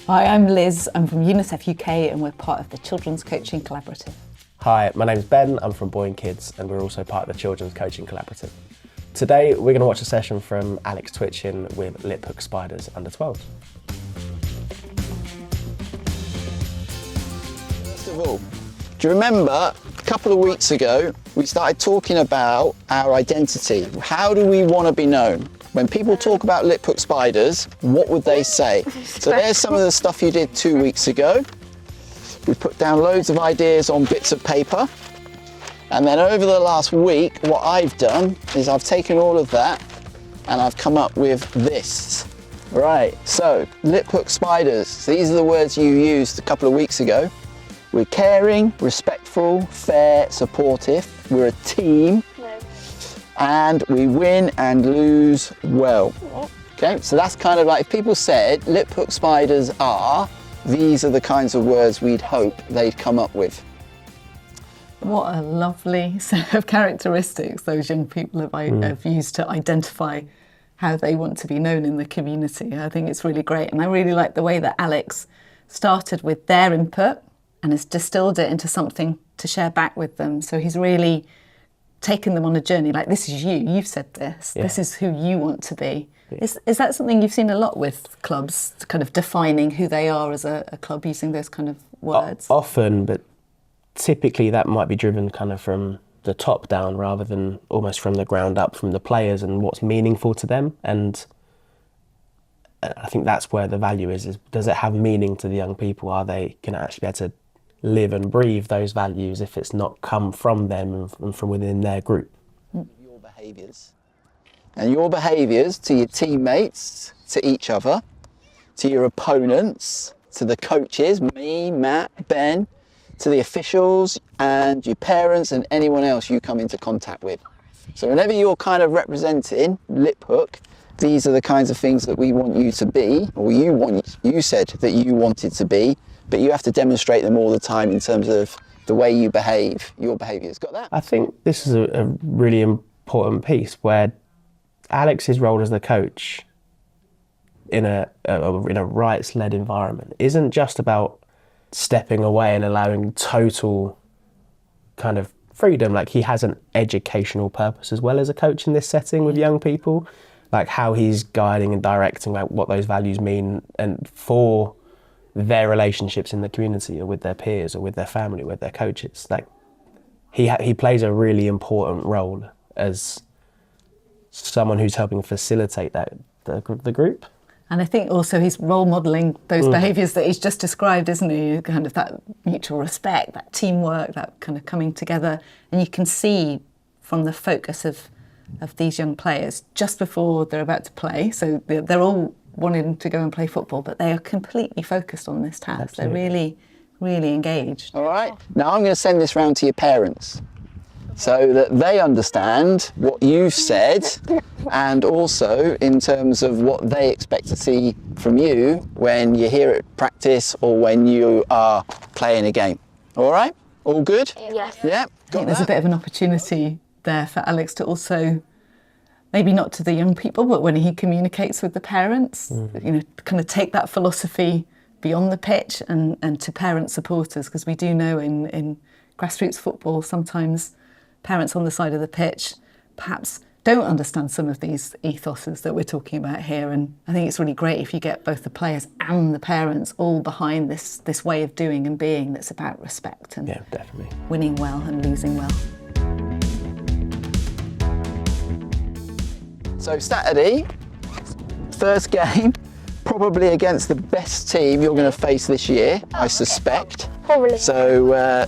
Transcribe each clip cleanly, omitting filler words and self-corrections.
Hi, I'm Liz. I'm from UNICEF UK and we're part of the Children's Coaching Collaborative. Hi, my name's Ben. I'm from Boy and Kids and we're also part of the Children's Coaching Collaborative. Today we're going to watch a session from Alex Twitchen with Liphook Spiders under 12s. First of all, do you remember a couple of weeks ago we started talking about our identity? How do we want to be known? When people talk about Liphook Spiders, what would they say? So there's some of the stuff you did 2 weeks ago. We put down loads of ideas on bits of paper. And then over the last week, what I've done is I've taken all of that and I've come up with this. Right, so Liphook Spiders, these are the words you used a couple of weeks ago. We're caring, respectful, fair, supportive. We're a team. And we win and lose well. Okay, so that's kind of like if people said Liphook Spiders are, these are the kinds of words we'd hope they'd come up with. What a lovely set of characteristics those young people have used to identify how they want to be known in the community. I think it's really great. And I really like the way that Alex started with their input and has distilled it into something to share back with them. So he's really taken them on a journey, like this is you've said this, this is who you want to be. Yeah. Is that something you've seen a lot with clubs, kind of defining who they are as a club, using those kind of words? Often, but typically that might be driven kind of from the top down rather than almost from the ground up, from the players and what's meaningful to them. And I think that's where the value is does it have meaning to the young people? Are they going to actually be able to live and breathe those values if it's not come from them and from within their group? Your behaviours. And your behaviours to your teammates, to each other, to your opponents, to the coaches, me, Matt, Ben, to the officials and your parents and anyone else you come into contact with. So whenever you're kind of representing Liphook, these are the kinds of things that we want you to be, or you said that you wanted to be, but you have to demonstrate them all the time in terms of the way you behave, your behaviours. Got that? I think this is a really important piece where Alex's role as the coach in a rights-led environment isn't just about stepping away and allowing total kind of freedom. Like, he has an educational purpose as well as a coach in this setting with young people, like how he's guiding and directing like what those values mean and for their relationships in the community or with their peers or with their family, with their coaches. Like he plays a really important role as someone who's helping facilitate the group. And I think also he's role modelling those behaviours that he's just described, isn't he? Kind of that mutual respect, that teamwork, that kind of coming together. And you can see from the focus of these young players just before they're about to play. So they're all wanting to go and play football, but they are completely focused on this task. Absolutely. They're really, really engaged. All right. Now I'm going to send this round to your parents so that they understand what you've said and also in terms of what they expect to see from you when you're here at practice or when you are playing a game. All right? All good? Yes. Yeah. I think there's a bit of an opportunity there for Alex to also, maybe not to the young people, but when he communicates with the parents, you know, kind of take that philosophy beyond the pitch and to parent supporters, because we do know in grassroots football, sometimes parents on the side of the pitch perhaps don't understand some of these ethoses that we're talking about here. And I think it's really great if you get both the players and the parents all behind this way of doing and being that's about respect and definitely winning well and losing well. So Saturday, first game, probably against the best team you're going to face this year, I suspect. Probably. So,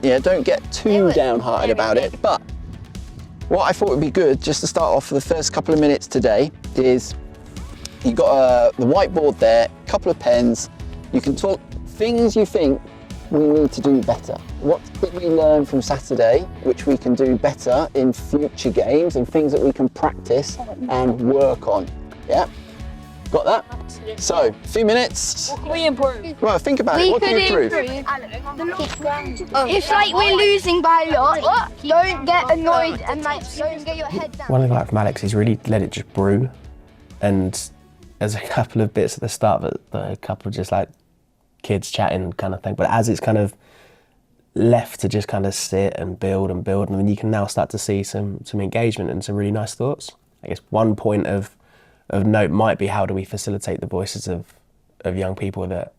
don't get too downhearted about it. But what I thought would be good, just to start off for the first couple of minutes today, is you've got the whiteboard there, a couple of pens. You can talk things you think we need to do better. What did we learn from Saturday which we can do better in future games and things that we can practice and work on? Yeah? Got that? Yeah. So, a few minutes. What can we improve? Well, think about it. What can you improve? If like we're losing by a lot, don't get annoyed and like don't get your head down. One thing I like from Alex is really let it just brew and there's a couple of bits at the start that a couple of just like kids chatting kind of thing. But as it's kind of left to just kind of sit and build, and then you can now start to see some engagement and some really nice thoughts. I guess one point of note might be, how do we facilitate the voices of young people that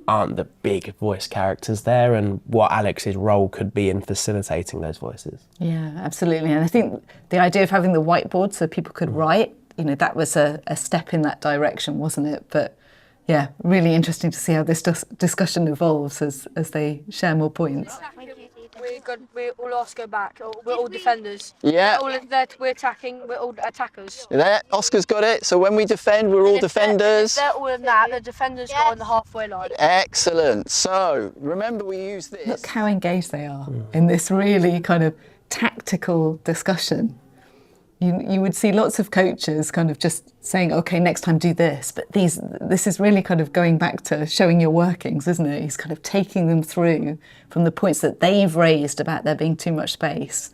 aren't the big voice characters there, and what Alex's role could be in facilitating those voices. Yeah, absolutely. And I think the idea of having the whiteboard so people could write, that was a step in that direction, wasn't it? But yeah, really interesting to see how this discussion evolves as they share more points. We're all Oscar back. We're all defenders. Yeah. We're attacking. We're all attackers. There, Oscar's got it. So when we defend, we're all defenders. They're all in that. The defenders go on the halfway line. Excellent. So remember, we use this. Look how engaged they are in this really kind of tactical discussion. You would see lots of coaches kind of just saying, okay, next time do this. But this is really kind of going back to showing your workings, isn't it? He's kind of taking them through from the points that they've raised about there being too much space,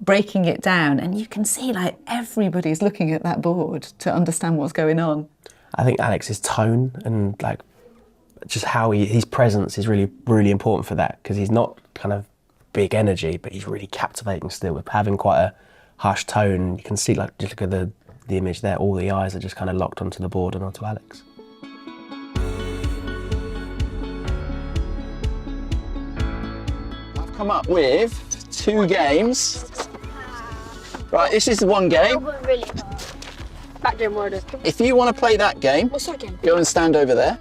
breaking it down. And you can see like everybody's looking at that board to understand what's going on. I think Alex's tone and like just how his presence is really, really important for that, because he's not kind of big energy, but he's really captivating still with having quite a hushed tone. You can see, like, just look at the image there, all the eyes are just kind of locked onto the board and onto Alex. I've come up with 2 games. Right, this is the one game. Back game order. If you want to play that game, What's that game? go and stand over there.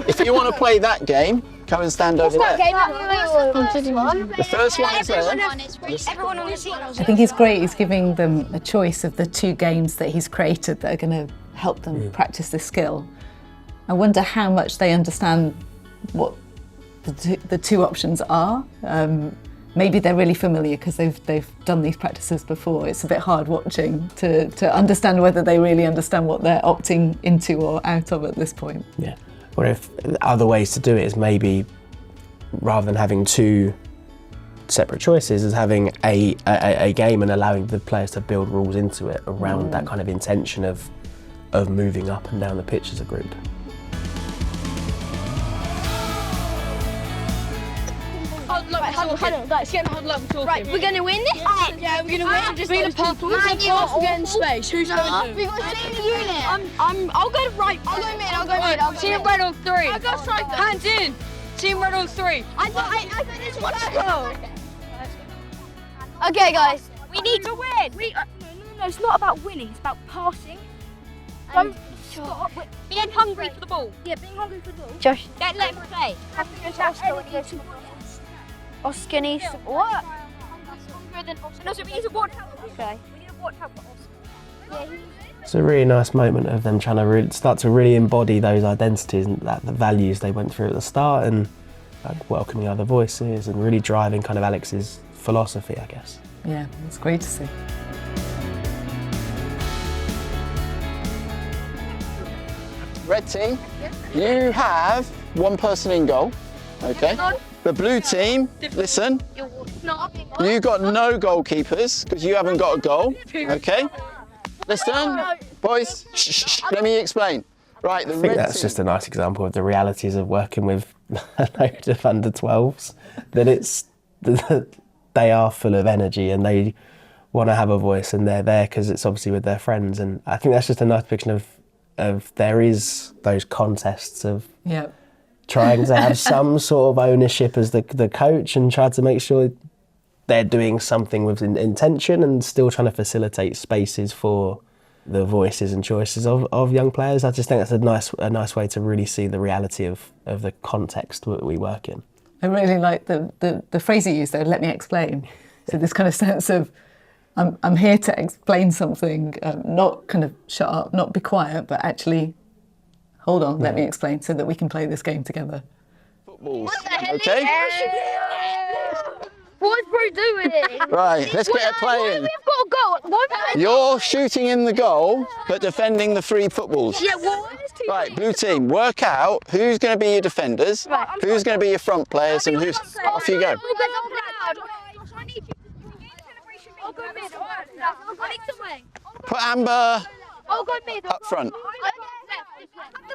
If you want to play that game, come and stand over there. The first one is there. Everyone on the seat. I think he's great. He's giving them a choice of the 2 games that he's created that are going to help them practice this skill. I wonder how much they understand what the 2 options are. Maybe they're really familiar because they've done these practices before. It's a bit hard watching to understand whether they really understand what they're opting into or out of at this point. Yeah. Or if other ways to do it is maybe, rather than having 2 separate choices, is having a game and allowing the players to build rules into it around that kind of intention of moving up and down the pitch as a group. Right, we're gonna win this. Yeah, we're gonna win. Just being a purple. We're getting space. Who's going to? We got the same unit. I'll go right. I'll go mid. Team red on 3. I got striker. Hands in. Team red on 3. I thought this was circle. Okay, guys. We need to win. No, it's not about winning. It's about passing. Don't stop. Being hungry for the ball. Yeah, being hungry for the ball. Josh. Let him play. Oscar needs to what? No, so we need to watch out. Okay. We need to watch out for Oscar. It's a really nice moment of them trying to start to really embody those identities and the values they went through at the start, and like, welcoming other voices and really driving kind of Alex's philosophy, I guess. Yeah, it's great to see. Red team, you have 1 person in goal, okay? The blue team, listen, you got no goalkeepers because you haven't got a goal, okay? Listen, boys, shh, let me explain. Right, the I think red that's team. just a nice example of the realities of working with a load of under-12s, that they are full of energy and they want to have a voice, and they're there because it's obviously with their friends. And I think that's just a nice picture of there is those contests of trying to have some sort of ownership as the coach and try to make sure they're doing something with intention and still trying to facilitate spaces for the voices and choices of young players. I just think that's a nice way to really see the reality of the context that we work in. I really like the phrase you used there, let me explain. So this kind of sense of, I'm here to explain something, not kind of shut up, not be quiet, but actually, hold on, let me explain so that we can play this game together. Footballs, okay? What's bro doing? Right, let's get a play in. We've got a goal. You're shooting in the goal, but defending the 3 footballs. Yeah, what? Right, blue team, work out who's going to be your defenders, who's going to be your front players, and who's... Off you go. Put Amber I'll go mid. Up front.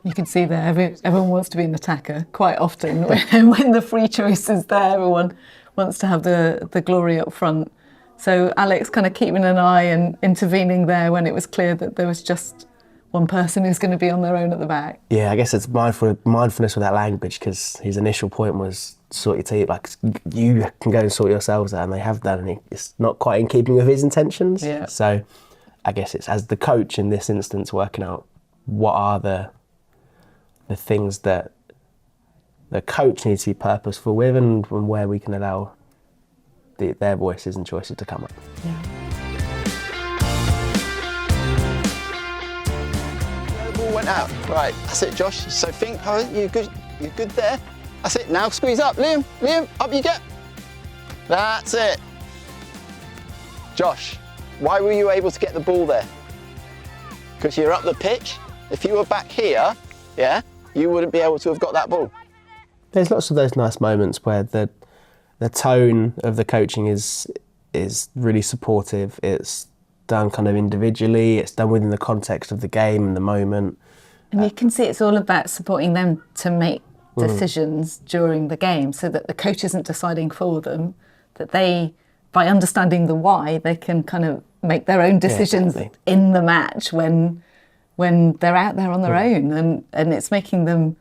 You can see there, everyone wants to be an attacker quite often. When the free choice is there, everyone wants to have the glory up front. So Alex kind of keeping an eye and intervening there when it was clear that there was just one person who's going to be on their own at the back. Yeah, I guess it's mindfulness with that language, because his initial point was sort your team, like you can go and sort yourselves out, and they have done, and it's not quite in keeping with his intentions. Yeah. So I guess it's as the coach in this instance working out what are the things that the coach needs to be purposeful with, and where we can allow their voices and choices to come up. Yeah. The ball went out. Right, that's it, Josh. So think, you're good there. That's it, now squeeze up. Liam, up you get. That's it. Josh, why were you able to get the ball there? Because you're up the pitch. If you were back here, yeah, you wouldn't be able to have got that ball. There's lots of those nice moments where the tone of the coaching is really supportive. It's done kind of individually. It's done within the context of the game and the moment. And you can see it's all about supporting them to make decisions during the game, so that the coach isn't deciding for them, that they, by understanding the why, they can kind of make their own decisions in the match when they're out there on their own, and it's making them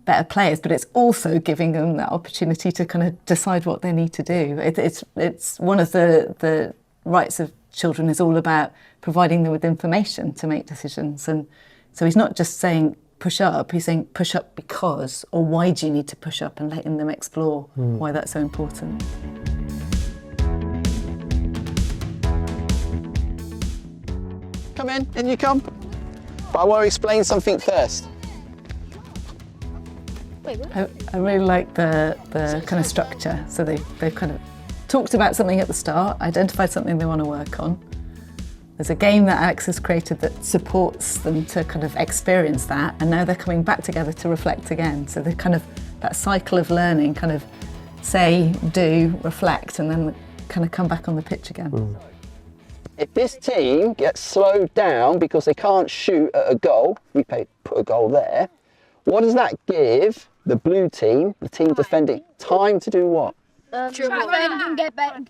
better players, but it's also giving them that opportunity to kind of decide what they need to do. It's one of the rights of children is all about providing them with information to make decisions. And so he's not just saying push up, he's saying push up because, or why do you need to push up, and letting them explore why that's so important. Come in you come. But I want to explain something first. I really like the kind of structure. So they've kind of talked about something at the start, identified something they want to work on. There's a game that Alex has created that supports them to kind of experience that, and now they're coming back together to reflect again. So they're kind of that cycle of learning, kind of say, do, reflect, and then kind of come back on the pitch again. If this team gets slowed down because they can't shoot at a goal, we put a goal there, what does that give the blue team, the team defending, time to do what?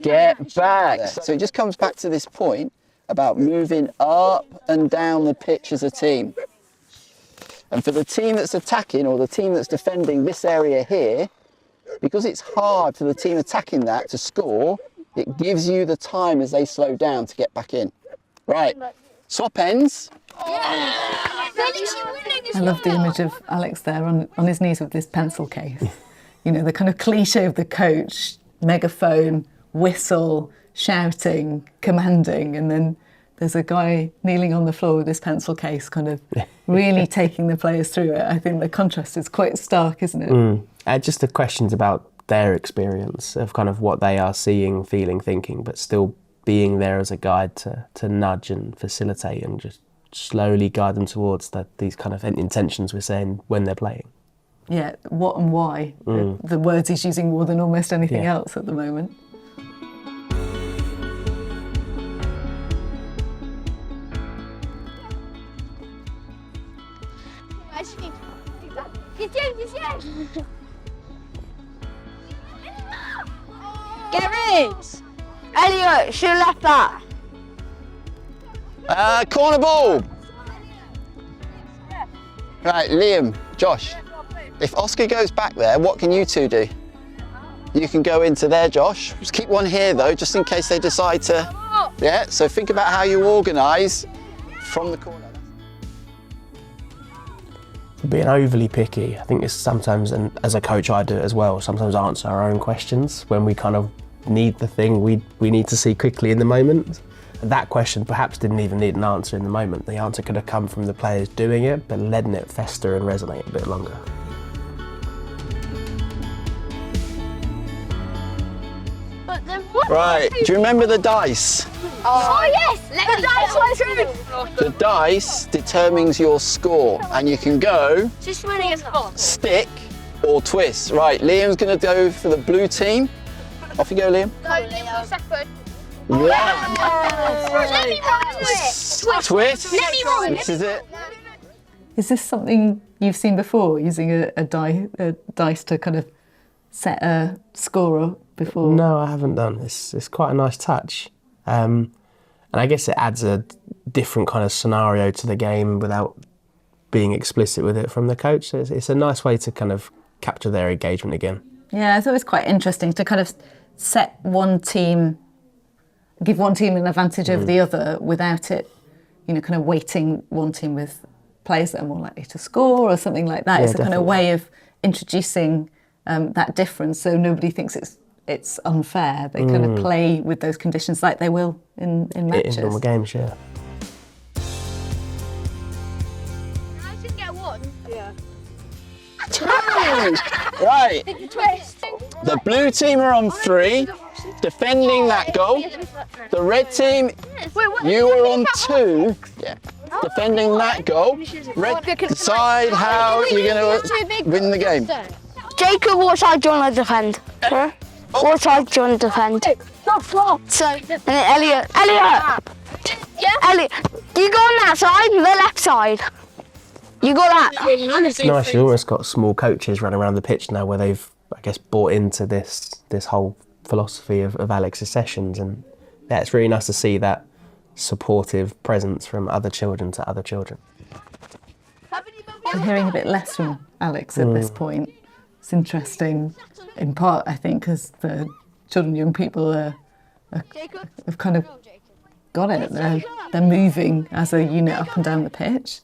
Get back. So it just comes back to this point about moving up and down the pitch as a team. And for the team that's attacking, or the team that's defending this area here, because it's hard for the team attacking that to score, it gives you the time as they slow down to get back in. Right, swap ends. I love the image of Alex there on his knees with this pencil case. You know, the kind of cliche of the coach, megaphone, whistle, shouting, commanding, and then there's a guy kneeling on the floor with this pencil case, kind of really taking the players through it. I think the contrast is quite stark, isn't it? Just the questions about their experience of kind of what they are seeing, feeling, thinking, but still being there as a guide to nudge and facilitate and just slowly guide them towards these kind of intentions we're saying when they're playing. Yeah, what and why. The words he's using more than almost anything else at the moment. Get it! Elliot, should have left that. Corner ball. Right, Liam, Josh, if Oscar goes back there, what can you two do? You can go into there, Josh. Just keep one here though, just in case they decide to. Yeah, so think about how you organise from the corner. Being overly picky, I think it's sometimes, and as a coach I do it as well, sometimes answer our own questions when we kind of need the thing we need to see quickly in the moment. That question perhaps didn't even need an answer in the moment. The answer could have come from the players doing it, but letting it fester and resonate a bit longer. Right, do you remember the dice? Oh yes! The dice was true! The dice determines your score, and you can go Just winning is fun. stick or twist. Right, Liam's going to go for the blue team. Off you go, Liam. Go, Liam. Second. Let me roll twist. Twist. Let me roll. This is it. Is this something you've seen before, using a dice to kind of set a score before? No, I haven't done. It's quite a nice touch. And I guess it adds a different kind of scenario to the game without being explicit with it from the coach. So it's a nice way to kind of capture their engagement again. Yeah, I thought it was quite interesting to kind of set one team, give one team an advantage over the other without it, kind of weighting one team with players that are more likely to score or something like that. Yeah, It's a kind of way of introducing that difference so nobody thinks it's unfair. They kind of play with those conditions like they will in matches. In normal games, yeah. I should get one. Right. Twist. The blue team are on 3, defending that goal. The red team, you are on 2. Yeah. Defending that goal. Red, decide how you're going to win the game. Jacob, what side do you want to defend? Huh? What side do you want to defend? So, and then Elliot. Yeah. Elliot, you go on that side, the left side. You got that. It's nice. You've almost got small coaches running around the pitch now where they've, I guess, bought into this whole philosophy of Alex's sessions. And yeah, it's really nice to see that supportive presence from other children to other children. I'm hearing a bit less from Alex at this point. It's interesting, in part, I think, because the children, young people have kind of got it. They're moving as a unit up and down the pitch,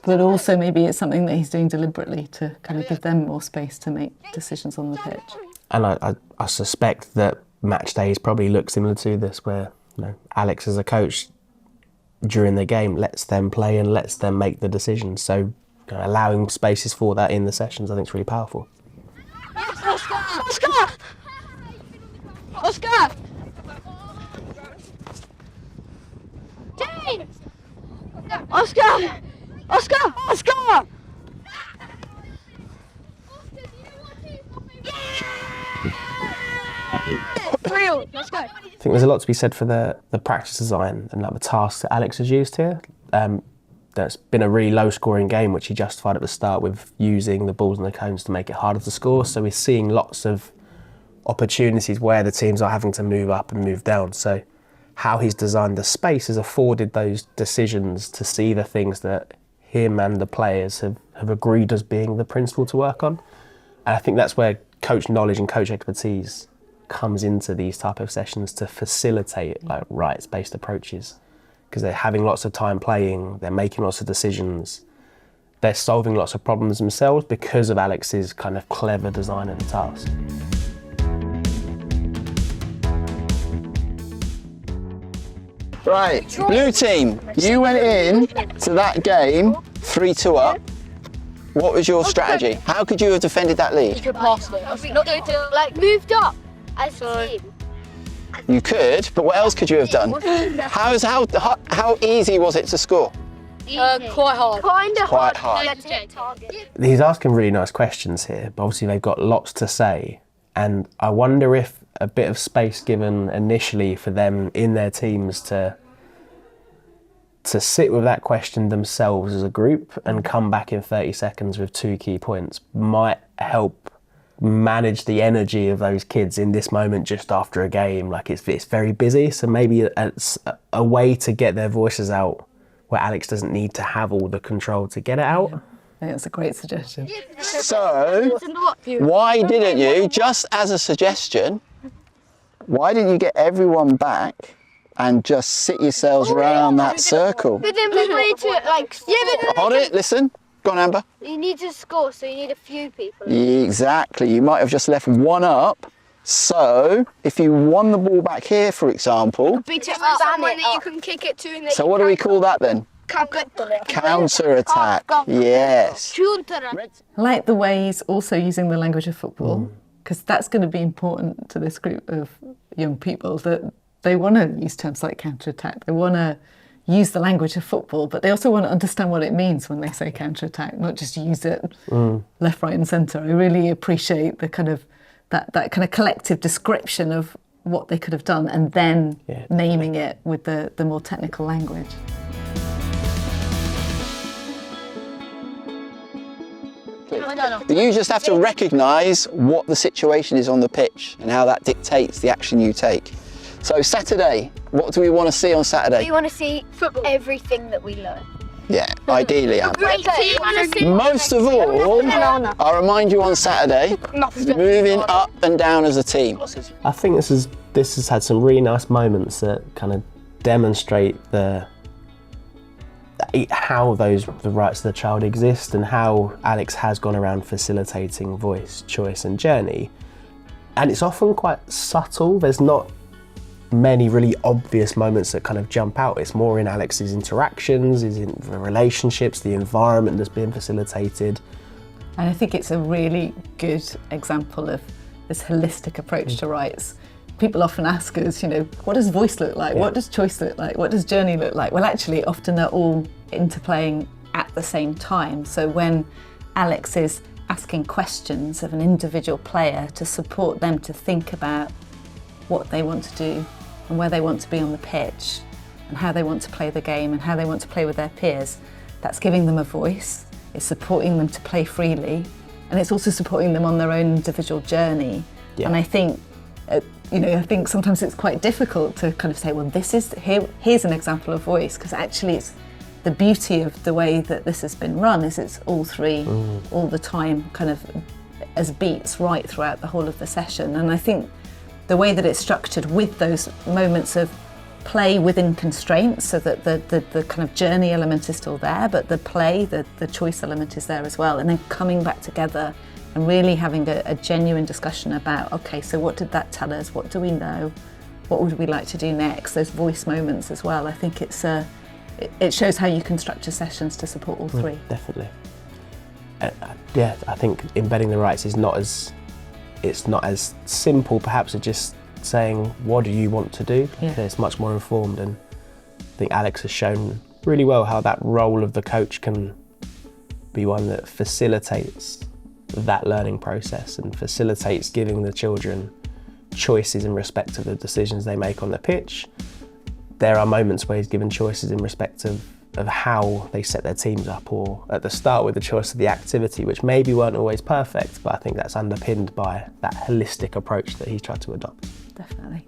but also maybe it's something that he's doing deliberately to kind of give them more space to make decisions on the pitch. And I suspect that match days probably look similar to this, where Alex as a coach during the game lets them play and lets them make the decisions. So allowing spaces for that in the sessions, I think, is really powerful. Oscar! Oscar! James. Oscar! Oscar! Oscar! Real. Let's go. I think there's a lot to be said for the practice design and like the tasks that Alex has used here. That's been a really low-scoring game, which he justified at the start with using the balls and the cones to make it harder to score. So we're seeing lots of opportunities where the teams are having to move up and move down. So how he's designed the space has afforded those decisions to see the things that him and the players have agreed as being the principle to work on. And I think that's where coach knowledge and coach expertise comes into these type of sessions to facilitate like rights-based approaches, because they're having lots of time playing, they're making lots of decisions, they're solving lots of problems themselves because of Alex's kind of clever design of the task. Right, blue team, you went in to that game 3-2 up. What was your strategy? How could you have defended that lead? Moved up as a team. You could, but what else could you have done? How easy was it to score? Quite hard. Quite hard. He's asking really nice questions here, but obviously they've got lots to say. And I wonder if a bit of space given initially for them in their teams to sit with that question themselves as a group and come back in 30 seconds with 2 key points might help manage the energy of those kids in this moment just after a game. Like it's very busy, so maybe it's a way to get their voices out where Alex doesn't need to have all the control to get it out. Yeah, I think that's a great suggestion. So, why didn't you, just as a suggestion, why didn't you get everyone back and just sit yourselves around that circle? But then we need to Hold it, listen. Go on, Amber. You need to score, so you need a few people. Exactly. You might have just left one up. So, if you won the ball back here, for example. Beat it up. Someone that you can kick it to. And So, what do we call that then? Counter attack. Yes. I like the way he's also using the language of football, because that's going to be important to this group of young people, that they want to use terms like counter-attack. They want to use the language of football, but they also want to understand what it means when they say counter-attack, not just use it left, right and centre. I really appreciate the kind of that kind of collective description of what they could have done and then naming it with the more technical language. You just have to recognise what the situation is on the pitch and how that dictates the action you take. So Saturday, what do we want to see on Saturday? We want to see football. Everything that we learn. Yeah, ideally. Great team. Most of all, I'll remind you on Saturday, moving up and down as a team. I think this has had some really nice moments that kind of demonstrate how the rights of the child exist and how Alex has gone around facilitating voice, choice and journey. And it's often quite subtle. There's not many really obvious moments that kind of jump out. It's more in Alex's interactions, in the relationships, the environment that's being facilitated. And I think it's a really good example of this holistic approach to rights. People often ask us, what does voice look like? What does choice look like? What does journey look like? Well, actually, often they're all interplaying at the same time. So when Alex is asking questions of an individual player to support them to think about what they want to do and where they want to be on the pitch and how they want to play the game and how they want to play with their peers, that's giving them a voice, it's supporting them to play freely, and it's also supporting them on their own individual journey. And I think I think sometimes it's quite difficult to kind of say, well, here's an example of voice, because actually it's the beauty of the way that this has been run is it's all three, all the time, kind of as beats right throughout the whole of the session. And I think the way that it's structured with those moments of play within constraints, so that the kind of journey element is still there, but the play, the choice element is there as well, and then coming back together and really having a genuine discussion about, okay, so what did that tell us? What do we know? What would we like to do next? Those voice moments as well. I think it shows how you can structure sessions to support all three. Definitely. I think embedding the rights is not as simple perhaps as just saying, what do you want to do? It's much more informed, and I think Alex has shown really well how that role of the coach can be one that facilitates that learning process and facilitates giving the children choices in respect of the decisions they make on the pitch. There are moments where he's given choices in respect of how they set their teams up, or at the start with the choice of the activity, which maybe weren't always perfect, but I think that's underpinned by that holistic approach that he's tried to adopt. Definitely.